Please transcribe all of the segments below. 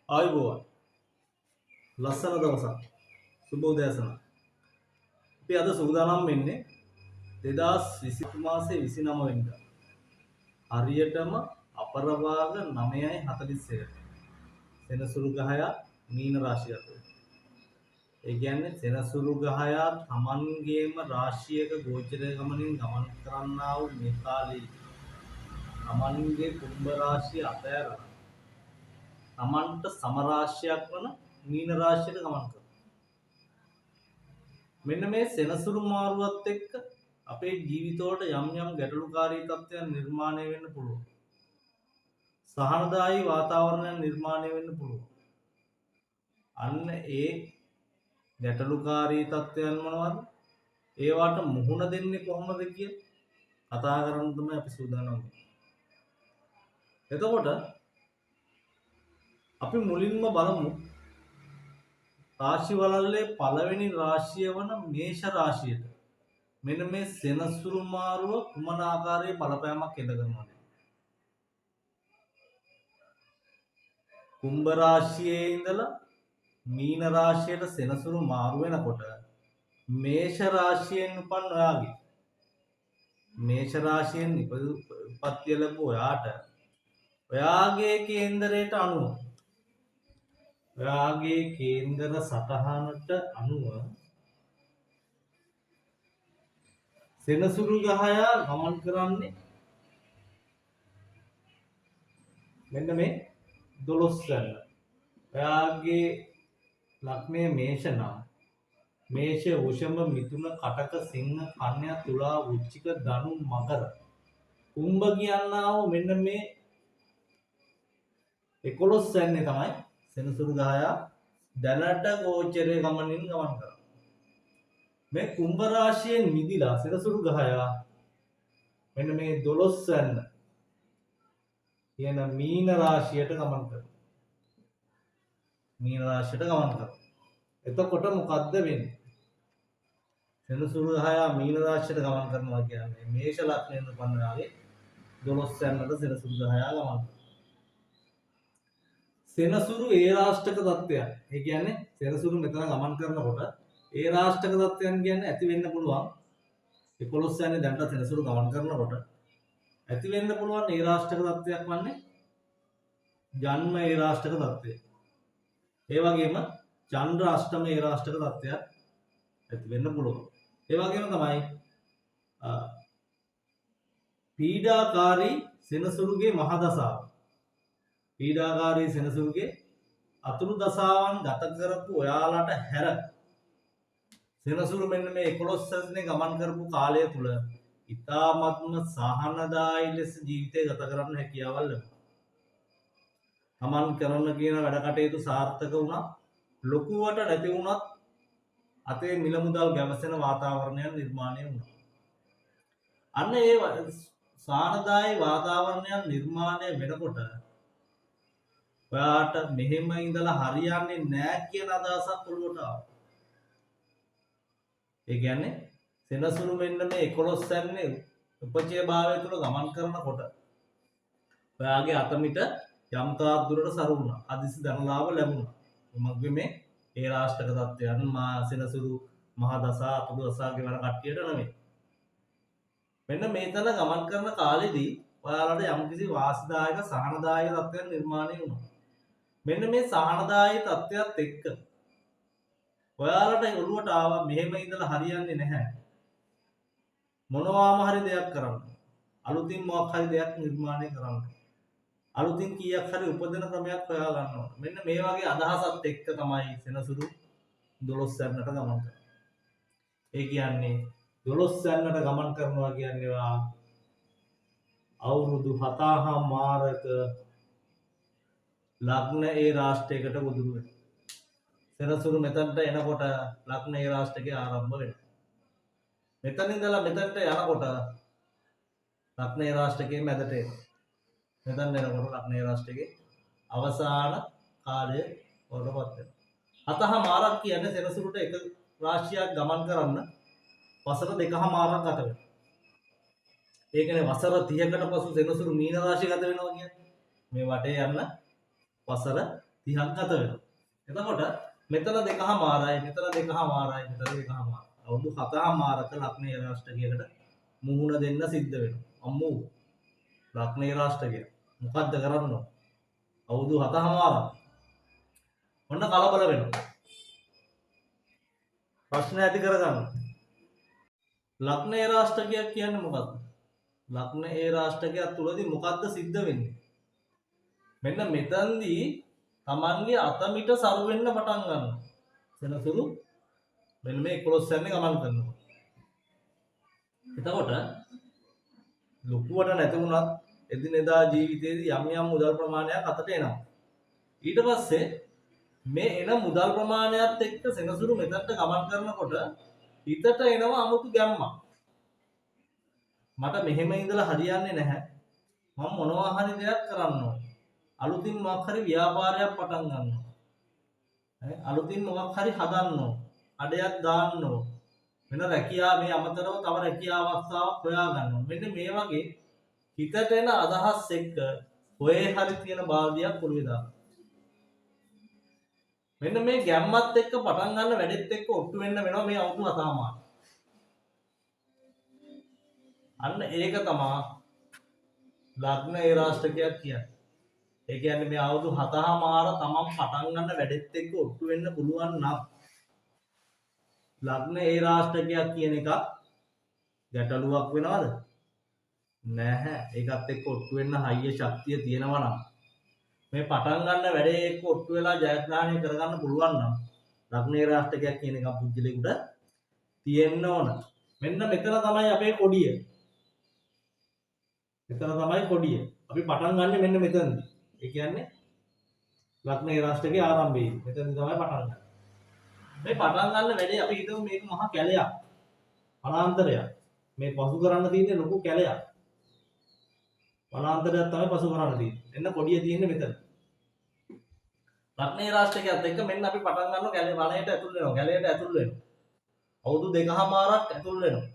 ආයුබෝවන් ලස්සන දවසක් සුබ උදෑසන. අපි අද සූදානම් වෙන්නේ 2020 මාසේ 29 වෙනිදා. හරියටම අපරභාග 9:41. සෙනසුරු ගහයා මීන රාශියට. ඒ කියන්නේ සෙනසුරු ගහයා තමන්ගේම රාශියක ගෝචර ගමනින් ගමන් කරන්නා වූ මේ කාලේ තමන්ගේ කුම්භ රාශිය අතහැරලා තමන්ට සම රාශියක් වන මීන රාශියට ගමන් කරනවා. මෙන්න මේ සෙනසුරු මාරුවත් එක්ක අපේ ජීවිතවලට යම් යම් ගැටලුකාරී තත්ත්වයන් නිර්මාණය වෙන්න පුළුවන්. සහනදායී වාතාවරණයක් නිර්මාණය වෙන්න පුළුවන්. අන්න ඒ ගැටලුකාරී තත්ත්වයන් මොනවද? ඒවට මුහුණ දෙන්නේ කොහොමද කියලා කතා කරන්න තමයි අපි සූදානම් වෙන්නේ. එතකොට අපි මුලින්ම බලමු රාශි වලල්ලේ පළවෙනි රාශිය වන මේෂ රාශියට මෙන්න මේ සෙනසුරු මාරුව කුමන ආකාරයේ බලපෑමක් එද කරනවද? කුම්භ රාශියේ ඉඳලා මීන රාශියට සෙනසුරු මාරු වෙනකොට මේෂ රාශියෙන් උපන් ඔයාගේ මේෂ රාශියෙන් උපත්ති ලැබු ඔයාට ඔයාගේ කේන්දරයට අනුව ඔයාගේ කේන්දර සටහනට අනුව සෙනසුරු ගහයා ගමන් කරන්නේ මෙන්න මේ 12 වෙනි. ඔයාගේ ලග්නය මේෂ නම් මේෂ වෘෂභ මිථුන කටක සිංහ කන්‍යා තුලා වෘශ්චික ධනු මකර කුම්භ කියනවා මෙන්න මේ 11 වෙනි තමයි සෙනසුරු ගහයා දැනට ගෝචරයේ ගමනින් ගමන් කරනවා. මේ කුම්භ රාශියෙන් මිදිලා සෙනසුරු ගහයා මෙන්න මේ 12 වෙනි කියන මීන රාශියට ගමන් කරනවා. මීන රාශියට ගමන් කරනවා. එතකොට මොකද්ද වෙන්නේ? සෙනසුරු ගහයා මීන රාශියට ගමන් කරනවා කියන්නේ මේෂ ලග්නයෙන් උපන් වාගේ 12 වෙනිට සෙනසුරු ගහයා ගමන් කරනවා. සෙනසුරු ඒ රාෂ්ටක තත්ත්වයන්. ඒ කියන්නේ සෙනසුරු මෙතන ගමන් කරනකොට ඒ රාෂ්ටක තත්ත්වයන් කියන්නේ ඇති වෙන්න පුළුවන් 11 වෙනි දැනට සෙනසුරු ගමන් කරනකොට ඇති වෙන්න පුළුවන් ඒ රාෂ්ටක තත්ත්වයක් වන්නේ ජන්ම ඒ රාෂ්ටක තත්ත්වය. ඒ වගේම චන්ද්‍ර අෂ්ටම ඒ රාෂ්ටක තත්ත්වයක් ඇති වෙන්න පුළුවන්. ඒ වගේම තමයි පීඩාකාරී සෙනසුරුගේ මහ දසාව. පීඩාකාරී සෙනසුරුගේ අතුරු දසාවන් ගත කරපු ඔයාලට හැර සෙනසුරු මෙන්න මේ 11 වෙනි ගමන් කරපු කාලය තුල ඉතාමත්ම සහනදායී ලෙස ජීවිතය ගත කරන්න හැකියාවල් ලැබුණා. තමන් කරන කියන වැඩ කටයුතු සාර්ථක වුණා. ලොකුවට නැති වුණත් අතේ මිල මුදල් ගැවසෙන වාතාවරණයක් නිර්මාණය වුණා. අන්න ඒ සහනදායී වාතාවරණයක් නිර්මාණය වෙනකොට ඔයාට මෙහෙම ඉඳලා හරියන්නේ නැහැ කියන අදහසක් ඔළුවට ආවා. ඒ කියන්නේ සෙනසුරු මෙන්න මේ 11 වෙනි උපචය භාවය තුල ගමන් කරනකොට ඔයාගේ අතමිට යම් තාක් දුරට සරු වුණා. අදිසි ධනලාභ ලැබුණා. මොකද මේ ඒ රාෂ්ටක තත්ත්වයන් මා සෙනසුරු මහ දසා අතුරු දසා ගෙවන කට්ටියට නෙමෙයි. මෙන්න මේතන ගමන් කරන කාලෙදී ඔයාලට යම්කිසි වාසිදායක සහනදායක තත්ත්වයක් නිර්මාණය වුණා. මෙන්න මේ සහනදායී තත්ත්වයක් එක්ක ඔයාලට ඔළුවට ආවා මෙහෙම ඉඳලා හරියන්නේ නැහැ. මොනවාම හරි දෙයක් කරන්න. අලුතින් මොකක් හරි දෙයක් නිර්මාණය කරන්න. අලුතින් කීයක් හරි උපදින ක්‍රමයක් හොයා ගන්න ඕන. මෙන්න මේ වගේ අදහසත් එක්ක තමයි සෙනසුරු 12 වෙනිට ගමන් කරන්නේ. ඒ කියන්නේ 12 වෙනිට ගමන් කරනවා කියන්නේ අවුරුදු 7මාරක ලග්න ඒ රාෂ්ට්‍රයකට ගොදුරු වෙනවා. සෙනසුරු මෙතනට එනකොට ලග්න ඒ රාෂ්ට්‍රකේ ආරම්භ වෙනවා. මෙතන ඉඳලා මෙතනට යනකොට ලග්න ඒ රාෂ්ට්‍රකේ මැදට එනවා. මෙතන එනකොට ලග්න ඒ රාෂ්ට්‍රකේ අවසාන කාලය වලටපත් වෙනවා. 7මාරක් කියන්නේ සෙනසුරුට එක රාශියක් ගමන් කරන්න වසර 2මාරක් ගත වෙනවා. ඒ කියන්නේ වසර 30කට පසු සෙනසුරු මීන රාශිය ගත වෙනවා කියන්නේ මේ වටේ යන්න වසර 30ක් ගත වෙනවා. එතකොට මෙතන දෙකමාරයි මෙතන දෙකමාරයි මෙතන දෙකමාරයි. අවුරුදු 7මාරක ලග්න රාෂ්ටකයකට මුහුණ දෙන්න සිද්ධ වෙනවා. අම්මෝ ලග්න රාෂ්ටකය මොකද්ද කරන්න ඕන? අවුරුදු 7මාරක් ඔන්න කලබල වෙනවා. ප්‍රශ්න ඇති කරගන්න. ලග්න රාෂ්ටකයක් කියන්නේ මොකක්ද? ලග්න රාෂ්ටකයක් තුලදී මොකද්ද සිද්ධ වෙන්නේ? මෙන්න මෙතනදී තමන්ගේ අතමිට සරු වෙන්න පටන් ගන්නවා. සෙනසුරු මෙන්න මේ 11 යන්නේ ගමන් කරනවා. එතකොට ලොකුවට නැති වුණත් එදිනෙදා ජීවිතයේදී යම් යම් මුදල් ප්‍රමාණයක් අතට එනවා. ඊට පස්සේ මේ එන මුදල් ප්‍රමාණයත් එක්ක සෙනසුරු මෙතනට ගමන් කරනකොට හිතට එනවා 아무තු ගැම්මක්. මට මෙහෙම ඉඳලා හරියන්නේ නැහැ. මම මොනවා හරි දෙයක් කරන්න ඕනේ. අලුතින් මොකක් හරි ව්‍යාපාරයක් පටන් ගන්නවා. අලුතින් මොකක් හරි හදන්න ඕන. අඩයක් දාන්න ඕන. වෙන රැකියාව මේ අමතරව තව රැකියාව අවස්ථාවක් හොයා ගන්නවා. මෙන්න මේ වගේ හිතට එන අදහස් එක්ක ඔයේ හරි තියෙන බාල්දියක් පොළවේ දාන්න. මෙන්න මේ ගැම්මත් එක්ක පටන් ගන්න වැඩෙත් එක්ක ඔට්ටු වෙන්න වෙනවා මේ අවුරුදු 7මාර. අන්න ඒක තමයි ලග්න රාෂ්ටකයක් කියන්නේ. ඒ කියන්නේ මේ අවුරුදු 7මාර තමන් පටන් ගන්න වැඩෙත් එක්ක ඔට්ටු වෙන්න පුළුවන් නම් ලග්න රාෂ්ටකයක් කියන එක ගැටලුවක් වෙනවද? නැහැ. ඒකත් එක්ක ඔට්ටු වෙන්න හයිය ශක්තිය තියෙනවා නම් මේ පටන් ගන්න වැඩේ එක්ක ඔට්ටු වෙලා ජයග්‍රහණය කරගන්න පුළුවන් නම් ලග්න රාෂ්ටකයක් කියන එක පුජ්‍යලෙකුට තියෙන්න ඕන. මෙන්න මෙතන තමයි අපේ කොඩිය. මෙතන තමයි කොඩිය. අපි පටන් ගන්න මෙන්න මෙතනදී. ඒ කියන්නේ ලග්න රාෂ්ටකයේ ආරම්භයේ. මෙතනදී තමයි පටන් ගන්න. මේ පටන් ගන්න වැඩේ අපි හිතමු මේක මහා කැලයක්. වනාන්තරයක්. මේ පසු කරන්න තියෙන්නේ ලොකු කැලයක්. වනාන්තරයක් තමයි පසු කරන්න තියෙන්නේ. එන්න කොඩිය තියෙන්නේ මෙතන. ලග්න රාෂ්ටකයත් එක්ක මෙන්න අපි පටන් ගන්නවා කැලේ වනයේට ඇතුල් වෙනවා. කැලේට ඇතුල් වෙනවා. අවුරුදු 2මාරක් ඇතුල් වෙනවා.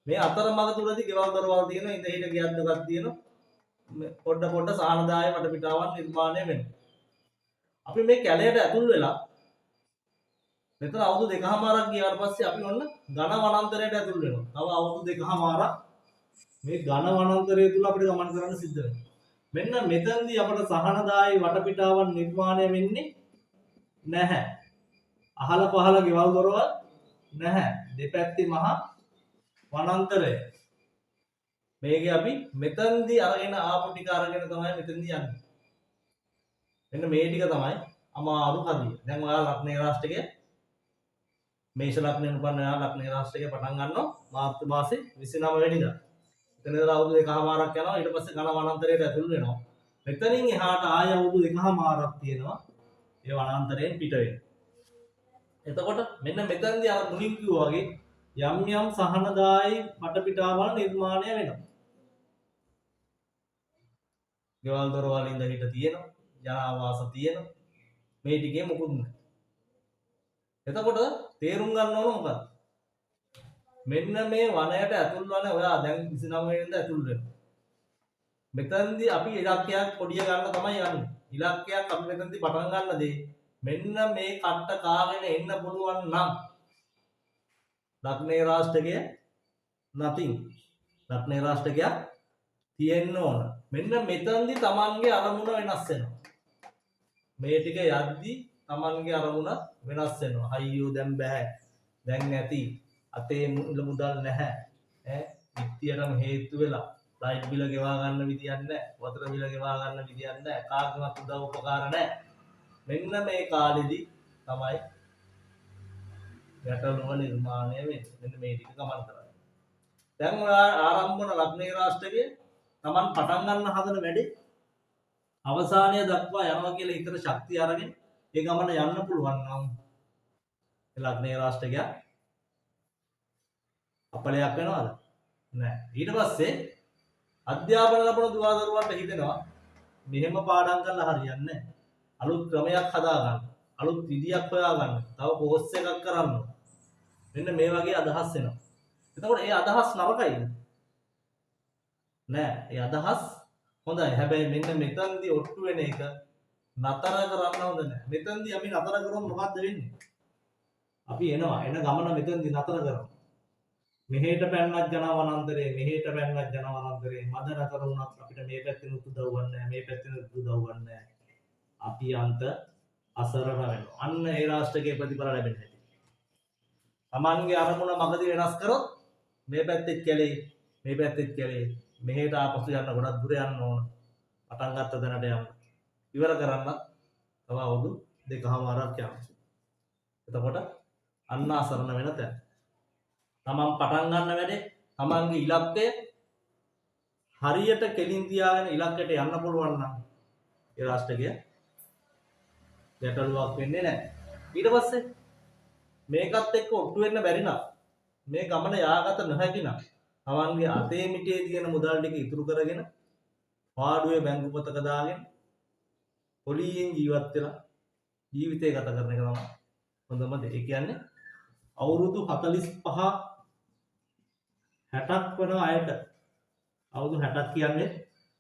මේ අතරමඟ තුලදී ගෙවල් දොරවල් තියෙනවා. ඉඳ හිට ගියක් දෙකක් තියෙනවා. පොඩ සාහනදාය වටපිටාවක් නිර්මාණය වෙනවා. අපි මේ කැලේට ඇතුල් වෙලා මෙතන අවුරුදු 2මාරක් ගියාට පස්සේ අපි ඔන්න ඝන වනාන්තරයට ඇතුල් වෙනවා. තව අවුරුදු 2මාරක් මේ ඝන වනාන්තරය තුල අපිට ගමන් කරන්න සිද්ධ වෙනවා. මෙන්න මෙතනදී අපට සහනදායි වටපිටාවක් නිර්මාණය වෙන්නේ නැහැ. අහල පහල ගෙවල් දොරවල් නැහැ. දෙපැත්තේ මහා වනාන්තරය. මේක අපි මෙතනදී අරගෙන ආපු ටික අරගෙන තමයි මෙතනදී යන්නේ. මෙන්න මේ ටික තමයි අමාරු කදිය. දැන් ඔයාලා ලග්න රාෂ්ටකයේ මේෂ ලග්නෙන් උපන්න ඔයාලා ලග්න රාෂ්ටකයේ පටන් ගන්නවා මාර්තු මාසේ 29 වෙනිදා. එතන ඉඳලා අවුරුදු 2මාරක් යනවා. ඊට පස්සේ ඝන වනාන්තරයට ඇතුල් වෙනවා. මෙතනින් එහාට ආය අවුරුදු 2මාරක් තියෙනවා. ඒ වනාන්තරයෙන් පිට වෙන්න. එතකොට මෙන්න මෙතනදී අර මුලින් කිව්වා වගේ යම් යම් සහනදායි වටපිටාවල් නිර්මාණය වෙනවා. ගෙවල් දොරවල් ඉඳ හිට තියෙනවා. ජනාවාස තියෙනවා. මේ ටිකේ මොකුත් නැහැ. එතකොට තේරුම් ගන්න ඕන මොකක්ද? මෙන්න මේ වනයට ඇතුල් වන ඔයා දැන් 29 වෙනිදා ඇතුල් වෙනවා. මෙතනදී අපි ඉලක්කයක් පොඩිය ගන්න තමයි යන්නේ. ඉලක්කයක් අපි මෙතනදී පටන් ගන්න දේ මෙන්න මේ කට්ට කාගෙන එන්න පුළුවන් නම් ලග්න රාෂ්ටකය nothing. ලග්න රාෂ්ටකය තියෙන්න ඕන. මෙන්න මෙතනදී Tamanගේ අරමුණ වෙනස් වෙනවා. මේ ටික යද්දී Tamanගේ අරමුණ වෙනස් වෙනවා. අයියෝ දැන් බෑ. දැන් නැති. අතේ මුදල් නැහැ. විත්තියටම හේතු වෙලා ලයිට් බිල ගෙවා ගන්න විදියක් නැහැ. වතුර බිල ගෙවා ගන්න විදියක් නැහැ. කාගේවත් උදව් උපකාර නැහැ. මෙන්න මේ කාලෙදි තමයි ගැටලුව නිර්මාණය වෙන්නේ. මෙන්න මේ ටික ගමන් කරන්නේ. දැන් ඔයා ආරම්භන ලග්න රාෂ්ටකයේ Taman පටන් ගන්න හදන වැඩේ අවසානය දක්වා යනවා කියලා හිතන ශක්තිය අරගෙන ඒ ගමන යන්න පුළුවන් නම් ලග්න රාෂ්ටකය අපලයක් වෙනවද? නැහැ. ඊට පස්සේ අධ්‍යාපන ලබන දුවා දරුවන්ට හිතෙනවා මෙහෙම පාඩම් කරලා හරියන්නේ නැහැ. අලුත් ක්‍රමයක් හදා ගන්න. අලුත් විදියක් හොයා ගන්න. තව කෝස් එකක් කරන්න. මෙන්න මේ වගේ අදහස් එනවා. එතකොට ඒ අදහස් නරකයිද? නෑ. ඒ අදහස් හොඳයි. හැබැයි මෙන්න මෙතනදී ඔට්ටු වෙන එක නතර කරන්න හොඳ නැහැ. මෙතනදී අපි නතර කරොත් මොකද්ද වෙන්නේ? අපි එනවා. එන ගමන මෙතනදී නතර කරනවා. මෙහෙට පැන්නත් ජනවනාන්තරේ මෙහෙට පැන්නත් ජනවනාන්තරේ මද නතර වුණත් අපිට මේ පැත්තෙන් උදව් ගන්නෑ මේ පැත්තෙන් උදව් ගන්නෑ අපි අන්ත අසරණ වෙනවා අන්න ඒ රාෂ්ට්‍රයේ ප්‍රතිඵල ලැබෙන්නේ නැති. Tamanගේ අරමුණ මගදී වෙනස් කරොත් මේ පැත්තෙත් කැලේ මේ පැත්තෙත් කැලේ මෙහෙට ආපසු යන්න ගොඩක් දුර යන්න ඕන පටන් ගත්ත තැනට යන්න ඉවර කරන්න තව අවුරුදු දෙකමාරක් යනවා. එතකොට අන්න අසරණ වෙන තැන. තමන් පටන් ගන්න වැඩේ තමන්ගේ ඉලක්කය හරියට කෙලින් තියාගෙන ඉලක්කයට යන්න පුළුවන් නම් ඒ රාෂ්ට්‍රය ගැටලුවක් වෙන්නේ නැහැ. ඊට පස්සේ මේකත් එක්ක ඔට්ටු වෙන්න බැරි නම් මේ ගමන යාගත නොහැකි නම් තමන්ගේ අතේ මිටේ තියෙන මුදල් ටික ඉතුරු කරගෙන පාඩුවේ බැංකු පොතක දාගෙන පොලියෙන් ජීවත් වෙලා ජීවිතය ගත කරන එක තමයි හොඳම දේ. ඒ කියන්නේ අවුරුදු 45 60ක් වන අයට අවුරුදු 60ක් කියන්නේ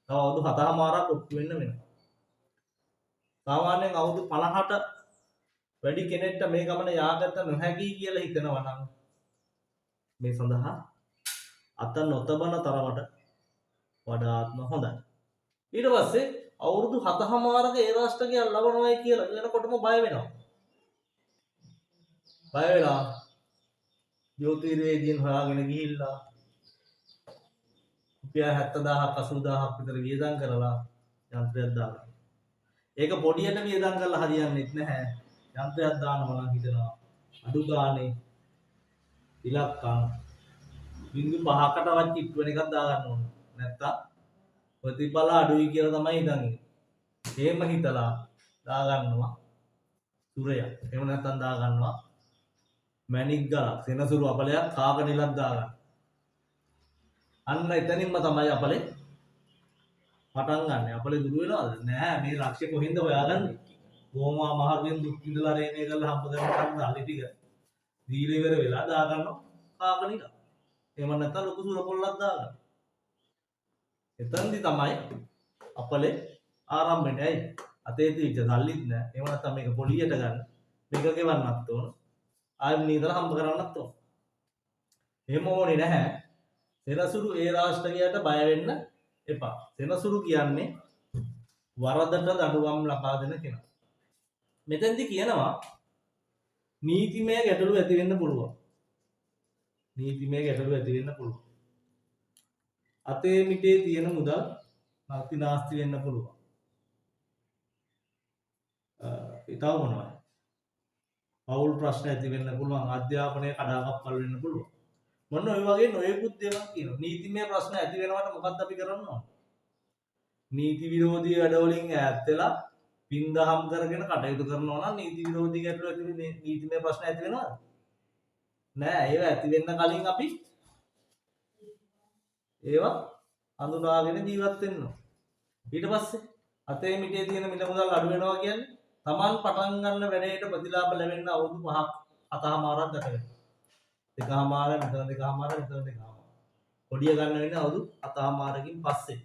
තව අවුරුදු 7මාරක් ඔප්පු වෙන්න වෙනවා. සාමාන්‍යයෙන් අවුරුදු 50ට වැඩි කෙනෙක්ට මේ ගමන යාගත නොහැකි කියලා හිතනවා නම් මේ සඳහා අත නොතබන තරමට වඩාත්ම හොඳයි. ඊට පස්සේ අවුරුදු 7මාරක ඒ රාෂ්ට්‍රකයක් ලබනවායි කියලා කියනකොටම බය වෙනවා. බය වෙලා ජ්‍යොතිර්වේදීන් හොයාගෙන ගිහිල්ලා රුපියල් 70000ක් 80000ක් විතර වියදම් කරලා යන්ත්‍රයක් දාගන්න. ඒක පොඩියට වියදම් කරලා හරියන්නේ නැහැ. යන්ත්‍රයක් දානවා නම් හිතනවා අඩු ගානේ ඉලක්කම් 0.5කටවත් චිප් වෙන එකක් දාගන්න ඕන. නැත්තම් ප්‍රතිඵල අඩුයි කියලා තමයි හිතන්නේ. එහෙම හිතලා දාගන්නවා සුරයක්. එහෙම නැත්තම් දාගන්නවා මැණික් ගලක් සෙනසුරු අපලයක් කාක නිලක් දාගන්න. අන්න එතනින්ම තමයි අපලේ පටන් ගන්න. අපලේ දුර වෙනවද? නෑ මේ ලක්ෂ්‍ය කොහෙන්ද හොයාගන්නේ? ගෝමා මහරුවෙන් දුක් විඳලා රේනේ කරලා හම්බ කරගන්න අලි ටික දීලා ඉවර වෙලා දාගන්නවා කාක නිල. එහෙම නැත්නම් ලොකු සුර පොල්ලක් දාගන්න. එතනදි තමයි අපලේ ආරම්භ වෙන්නේ. ඇයි? අතේ තියෙච්ච සල්ලිත් නෑ. එහෙම නැත්නම් මේක පොලියට ගන්න. මේක ගෙවන්නත් ඕන. ආයෙත් නීදලා හම්බ කරන්නත් ඕන. එහෙම ඕනේ නැහැ. සෙනසුරු ඒ රාෂ්ට්‍රයට බය වෙන්න එපා. සෙනසුරු කියන්නේ වරදට දඩුවම් ලබා දෙන කෙනා. මෙතෙන්දි කියනවා නීතිමය ගැටලු ඇති වෙන්න පුළුවන්. නීතිමය ගැටලු ඇති වෙන්න පුළුවන්. අතේ මිටේ තියෙන මුදල් නාස්ති වෙන්න පුළුවන්. ඊටව මොනවද? පෞල් ප්‍රශ්න ඇති වෙන්න පුළුවන්. අධ්‍යාපනය කඩාකප්පල් වෙන්න පුළුවන්. මොන ඔය වගේ නොයෙකුත් දේවල් කියනවා. නීතිමය ප්‍රශ්න ඇති වෙනවට මොකක්ද අපි කරන්න ඕන? නීති විරෝධී වැඩවලින් ඈත් වෙලා පින්දහම් කරගෙන කටයුතු කරනවා නම් නීති විරෝධී ගැටලු ඇති වෙන්නේ නීතිමය ප්‍රශ්න ඇති වෙනවද? නෑ. ඒවා ඇති වෙන්න කලින් අපි ඒවා හඳුනාගෙන ජීවත් වෙන්න ඕන. ඊට පස්සේ අතේ මිටේ තියෙන මිල මුදල් අඩු වෙනවා කියන්නේ Taman පටන් ගන්න වැඩේට ප්‍රතිලාභ ලැබෙන්න අවුරුදු 5ක් 7මාරක් ගත වෙනවා. දෙකමාර මෙතන දෙකමාර මෙතන දෙකමාර. කොඩිය ගන්න වෙන්නේ අවුරුදු 7මාරකින් පස්සේ.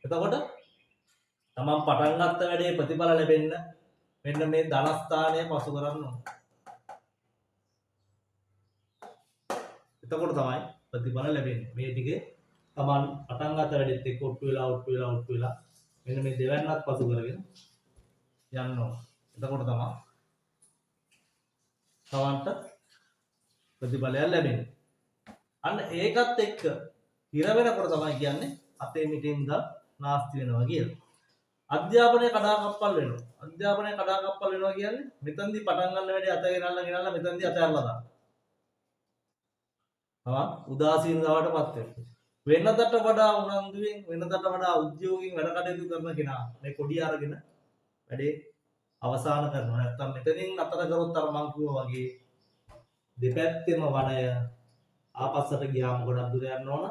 එතකොට තමන් පටන් ගත්ත වැඩේ ප්‍රතිඵල ලැබෙන්න මෙන්න මේ ධනස්ථානය පසු කරන්න ඕන. එතකොට තමයි ප්‍රතිඵල ලැබෙන්නේ. මේ ටිකේ තමන් පටන් ගත්ත වැඩෙත් එක්ක ඔට්ටු වෙලා මෙන්න මේ දෙවන්නත් පසු කරගෙන යන්න ඕන. එතකොට තමයි තවන්ට ප්‍රතිඵලයක් ලැබෙන්නේ. අන්න ඒකත් එක්ක හිර වෙනකොට තමයි කියන්නේ අතේ මිටේ මුදල් නාස්ති වෙනවා කියලා. අධ්‍යාපනය කඩාකප්පල් වෙනවා. අධ්‍යාපනය කඩාකප්පල් වෙනවා කියන්නේ මෙතනදී පටන් ගන්න වැඩේ අත ගෙනල්ලා මෙතනදී අතහැරලා දානවා. උදාසීන බවටපත් වෙනවා. වෙනදට වඩා උනන්දුවෙන් වෙනදට වඩා උද්‍යෝගයෙන් වැඩ කටයුතු කරන කෙනා මේ කොඩිය අරගෙන වැඩේ අවසන් කරනවා. නැත්තම් මෙතනින් අතර කරොත් අර මං කිව්වා වගේ දෙපැත්තෙම වණය ආපස්සට ගියාම ගොඩක් දුර යන්න ඕන.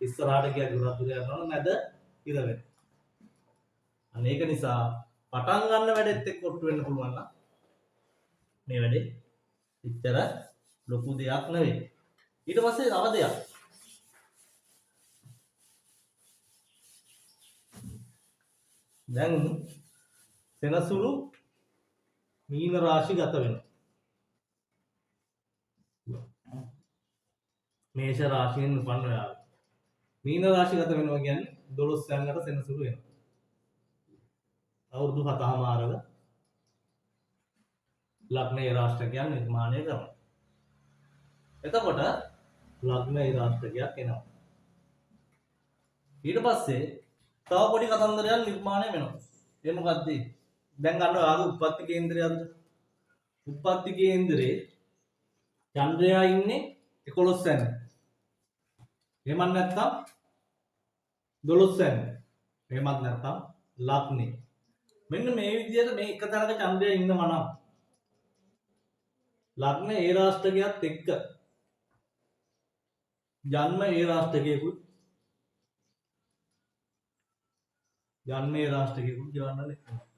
ඉස්සරහට ගියා ගොඩක් දුර යන්න ඕන. මැද ඉර වෙනවා. අනේක නිසා පටන් ගන්න වැඩෙත් එක්ක ඔට්ටු වෙන්න පුළුවන් නම් මේ වැඩේ ඉතර ලොකු දෙයක් නෙවෙයි. ඊට පස්සේ තව දෙයක්. දැන් සෙනසුරු මීන රාශිගත වෙනවා. මේෂ රාශියෙන් උපන්න ඔයාලා. මීන රාශිගත වෙනවා කියන්නේ 12 යන්නට සෙනසුරු වෙනවා. අවුරුදු 7මාරක ලග්නයේ රාශිකයන් නිර්මාණය කරනවා. එතකොට ලග්නයේ රාශිකයක් එනවා. ඊට පස්සේ තව පොඩි කතන්දරයක් නිර්මාණය වෙනවා. ඒ මොකද්ද? දැන් ගන්න ඔයාගේ උප්පත්ති කේන්දරයද? උප්පත්ති කේන්දරේ චන්ද්‍රයා ඉන්නේ 11 වෙනි. එහෙමත් නැත්නම් 12 වෙනි. එහෙමත් නැත්නම් ලග්නේ. මෙන්න මේ විදිහට මේ එක තරක චන්ද්‍රයා ඉන්නවා නම් ලග්න ඒ රාශිකයත් එක්ක ජන්ම ඒ රාශිකයකුත් ජන්මේ රාශිකයකුත් ගවන්න නැහැ.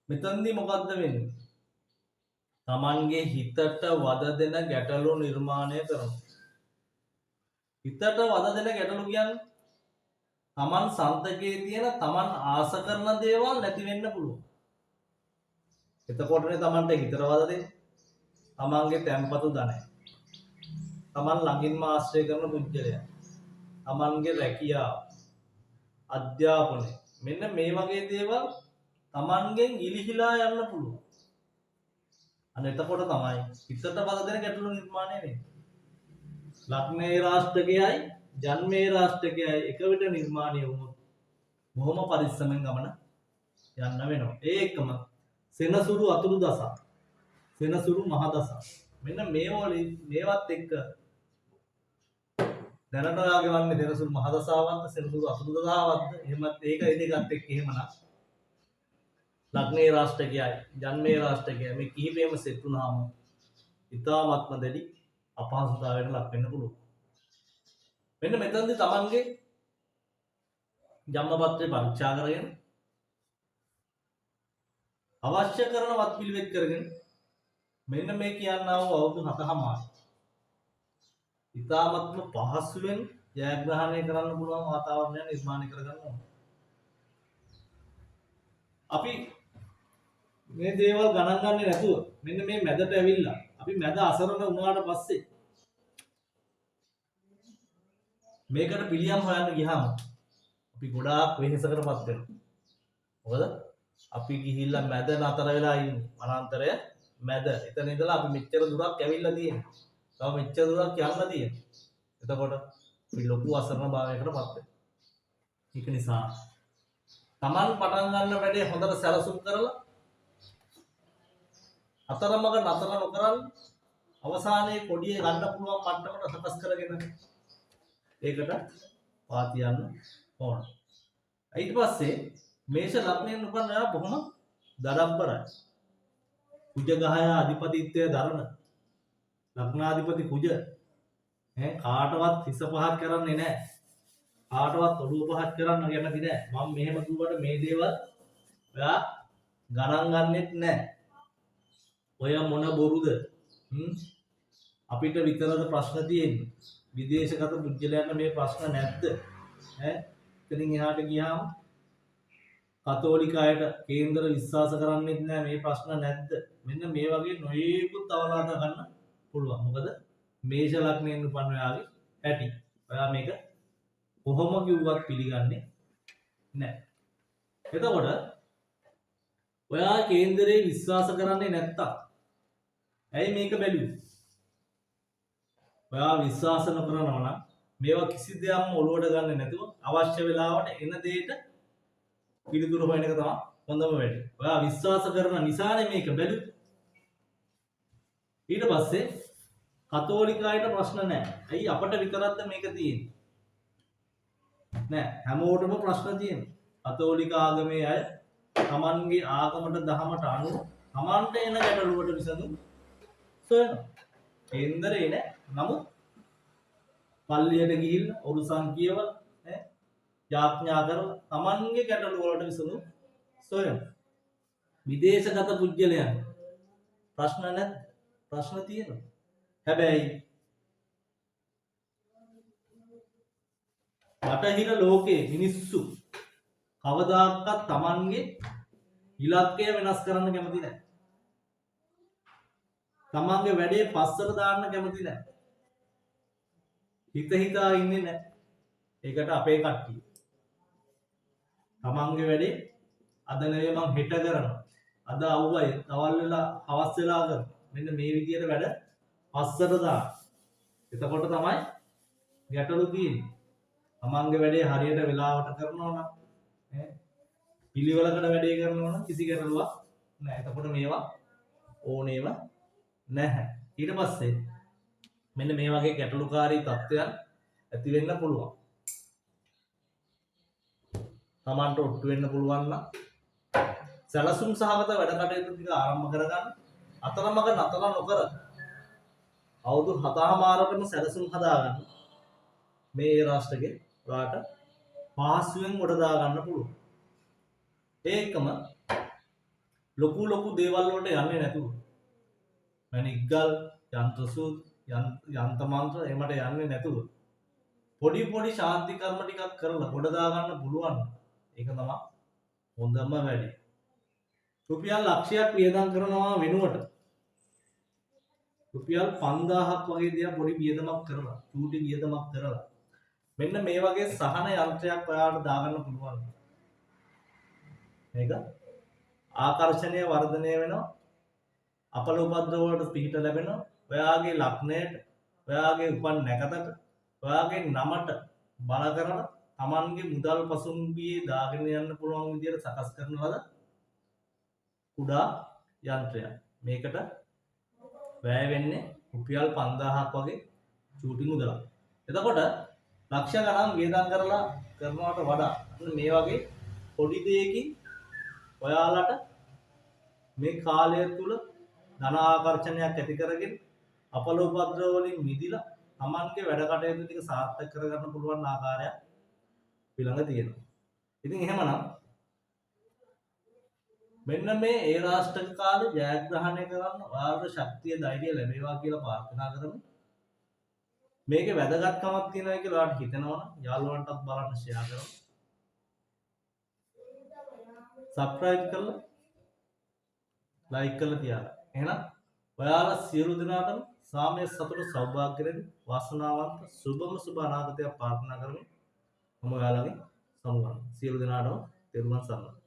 මෙතනදී මොකද්ද වෙන්නේ? Tamanගේ හිතට වද දෙන ගැටලු නිර්මාණය කරනවා. හිතට වද දෙන ගැටලු කියන්නේ Taman සන්තකයේ තියෙන Taman ආස කරන දේවල් නැති වෙන්න පුළුවන්. එතකොටනේ Tamanට හිතට වද දෙන්නේ. Tamanගේ තැම්පතු ධනය. Taman ළඟින්ම ආශ්‍රය කරන පුද්ගලයා. Tamanගේ රැකියාව, අධ්‍යාපනය. මෙන්න මේ වගේ දේවල් Tamanගෙන් ඉලිහිලා යන්න පුළුවන්. අන්න එතකොට තමයි හිතට වද දෙන ගැටලු නිර්මාණය වෙන්නේ. ලග්නයේ රාශිකයයි ජන්මේ රාශිකයයි එක විට නිර්මාණය වුණොත් බොහොම පරිස්සමෙන් ගමන යන්න වෙනවා. ඒකම සෙනසුරු අතුරු දසා, සෙනසුරු මහ දසා. මෙන්න මේවත් එක්ක දැනට ඔයාගේ වන්නේ සෙනසුරු මහ දසාවක්ද සෙනසුරු අතුරු දසාවක්ද? එහෙමත් ඒක දෙකත් එක්ක එහෙමනම් ලග්නේ රාශිකයයි ජන්මේ රාශිකයයි මේ කිහිපෙම සෙට් වුණාම ඉතාමත්ම දැඩි අපහසුතාවයකට ලක් වෙන්න පුළුවන්. මෙන්න මෙතනදී Tamanගේ ජන්මපත්‍රය පරීක්ෂා කරගෙන අවශ්‍ය කරන වත් පිළිවෙත් කරගෙන මෙන්න මේ කියන්නා වූ අවුරුදු 7මාර ඉතාමත්ම පහසුවෙන් ජයග්‍රහණය කරන්න පුළුවන් වාතාවරණයක් නිර්මාණය කරගන්න ඕනේ. අපි මේ දේවල් ගණන් ගන්නේ නැතුව මෙන්න මේ මැදට ඇවිල්ලා අපි මැද අසරණ වුණාට පස්සේ මේකට පිළියම් හොයන්න ගියාම අපි ගොඩාක් වෙහෙසකටපත් වෙනවා. මොකද අපි ගිහිල්ලා මැද නතර වෙලා ඉන්නේ. වනාන්තරය මැද. එතන ඉඳලා අපි මෙච්චර දුරක් ඇවිල්ලා තියෙනවා. තව මෙච්චර දුරක් යන්න තියෙනවා. එතකොට අපි ලොකු අසරණ භාවයකටපත් වෙනවා. ඒක නිසා Taman පටන් ගන්න වැඩේ හොඳට සැලසුම් කරලා අතරමඟ නතර නොකරන් අවසානයේ කොඩිය ගන්න පුළුවන් මට්ටමට සකස් කරගෙන ඒකට පාතියන්න ඕන. ඊට පස්සේ මේෂ ලග්නයෙන් උපන්න යා බොහොම දඩබ්බරයි. කුජ ගහය අධිපතිත්වය දරන ලග්නාධිපති කුජ කාටවත් හිස පහත් කරන්නේ නැහැ. කාටවත් ඔළුව පහත් කරන්න කැමති නැහැ. මම මෙහෙම කිව්වට මේ දේවල් ඔයා ගණන් ගන්නෙත් නැහැ. ඔය මොන බොරුද? අපිට විතරද ප්‍රශ්න තියෙන්නේ? විදේශගත පුද්ගලයන්ට මේ ප්‍රශ්න නැද්ද? එතනින් එහාට ගියාම කතෝලික අයට කේන්දර විශ්වාස කරන්නේත් නැහැ මේ ප්‍රශ්න නැද්ද? මෙන්න මේ වගේ නොයෙකුත් අවලාද ගන්න පුළුවන්. මොකද මේෂ ලග්නයෙන් උපන්න ඔයාගේ ඇටි. ඔයා මේක කොහොම කිව්වත් පිළිගන්නේ නැහැ. එතකොට ඔයා කේන්දරේ විශ්වාස කරන්නේ නැත්තම් ඇයි මේක බැලුවේ? ඔයා විශ්වාස නොකරනවා නම් මේවා කිසි දෙයක්ම ඔලුවට ගන්න නැතුව අවශ්‍ය වෙලාවට එන දෙයට පිළිතුරු හොයන එක තමයි හොඳම වැඩේ. ඔයා විශ්වාස කරන නිසානේ මේක බැලුවේ. ඊට පස්සේ කතෝලික අයට ප්‍රශ්න නැහැ. ඇයි අපට විතරක්ද මේක තියෙන්නේ? නෑ, හැමෝටම ප්‍රශ්න තියෙනවා. කතෝලික ආගමේ අය තමන්ගේ ආගමට දහමට අනුව තමන්ට එන ගැටලුවට විසඳුම් සොයනවා. කේන්දරේ නෑ. නමුත් පල්ලියට ගිහිල්ලා ඔරුසන් කියවලා යාඥා කරලා තමන්ගේ ගැටලු වලට විසඳුම් සොයනවා. විදේශගත පුද්ගලයන් ප්‍රශ්න නැද්ද? ප්‍රශ්න තියෙනවා. හැබැයි බටහිර ලෝකයේ මිනිස්සු කවදාකවත් තමන්ගේ ඉලක්කය වෙනස් කරන්න කැමති නැහැ. තමන්ගේ වැඩේ පස්සට දාන්න කැමති නැහැ. හිතා ඉන්නේ නැහැ. ඒකට අපේ කට්ටිය. තමන්ගේ වැඩේ අද නෙවෙයි මං හෙට කරනවා. අද අවුවයි තවල් වෙලා හවස් වෙලා කරනවා. මෙන්න මේ විදියට වැඩ පස්සට දාන්න. එතකොට තමයි ගැටලු තියෙන්නේ. තමන්ගේ වැඩේ හරියට වෙලාවට කරනවා නම් පිළිවෙලකට වැඩේ කරනවා නම් කිසි ගැටලුවක් නැහැ. එතකොට මේවා ඕනේම නැහැ. ඊට පස්සේ මෙන්න මේ වගේ ගැටලුකාරී තත්ත්වයන් ඇති වෙන්න පුළුවන්. තමන්ට ඔට්ටු වෙන්න පුළුවන් නම් සැලසුම් සහගත වැඩ කටයුතු ටික ආරම්භ කරගන්න. අතරමඟ නතර නොකර අවුරුදු 7මාරකම සැලසුම් හදාගන්න. මේ රාෂ්ට්‍රයේ ඔයාට පහසුවෙන් උඩ දා ගන්න පුළුවන්. ඒකම ලොකු දේවල් වලට යන්නේ නැතුව මැනික්ගල් යන්ත්‍රසූත් යන්ත්‍ර මන්ත්‍ර එමට යන්නේ නැතුව පොඩි ශාන්ති කර්ම ටිකක් කරලා ගොඩ දා ගන්න පුළුවන්. ඒක තමයි හොඳම වැඩේ. රුපියල් ලක්ෂයක් වියදම් කරනවා වෙනුවට රුපියල් 5000ක් වගේ දේවල් පොඩි වියදමක් කරලා චූටි වියදමක් කරලා මෙන්න මේ වගේ සහන යන්ත්‍රයක් ඔයාලට දාගන්න පුළුවන්. මේක ආකර්ෂණීය වර්ධනය වෙනවා. අපල උපද්‍රව වලට පිහිට ලැබෙනවා. ඔයාගේ ලග්නයට, ඔයාගේ උපන් නැකතට, ඔයාගේ නමට බල කරලා Tamanගේ මුදල් පසුම්බියේ දාගෙන යන්න පුළුවන් විදියට සකස් කරන ලද කුඩා යන්ත්‍රයක්. මේකට වැය වෙන්නේ රුපියල් 5000ක් වගේ චූටි මුදලක්. එතකොට ලක්ෂ ගණන් වියදම් කරලා කරනවට වඩා මේ වගේ පොඩි දෙයකින් ඔයාලට මේ කාලය තුල ධන ආකර්ෂණයක් ඇති කරගෙන අපල උපද්‍රව වලින් මිදිලා Tamanගේ වැඩ කටයුතු ටික සාර්ථක කරගන්න පුළුවන් ආකාරයක් ඊළඟ තියෙනවා. ඉතින් එහෙමනම් මෙන්න මේ ඒ රාෂ්ට්‍රක කාලේ ජයග්‍රහණය කරන්න ඔයාලට ශක්තිය ධෛර්යය ලැබේවා කියලා ප්‍රාර්ථනා කරමු. මේකේ වැදගත්කමක් තියෙනවා කියලා ඔයාලට හිතෙනවා නම් යාළුවන්ටත් බලන්න ෂෙයා කරන්න. සබ්ස්ක්‍රයිබ් කරලා ලයික් කරලා තියාගන්න. එහෙනම් ඔයාලා සියලු දෙනාටම සාමය සතුට සෞභාග්‍යයෙන් වාසනාවන්ත සුබ අනාගතයක් ප්‍රාර්ථනා කරමි. මම ඔයාලගෙන් සමුගන්නවා. සියලු දෙනාටම තෙරුවන් සරණයි.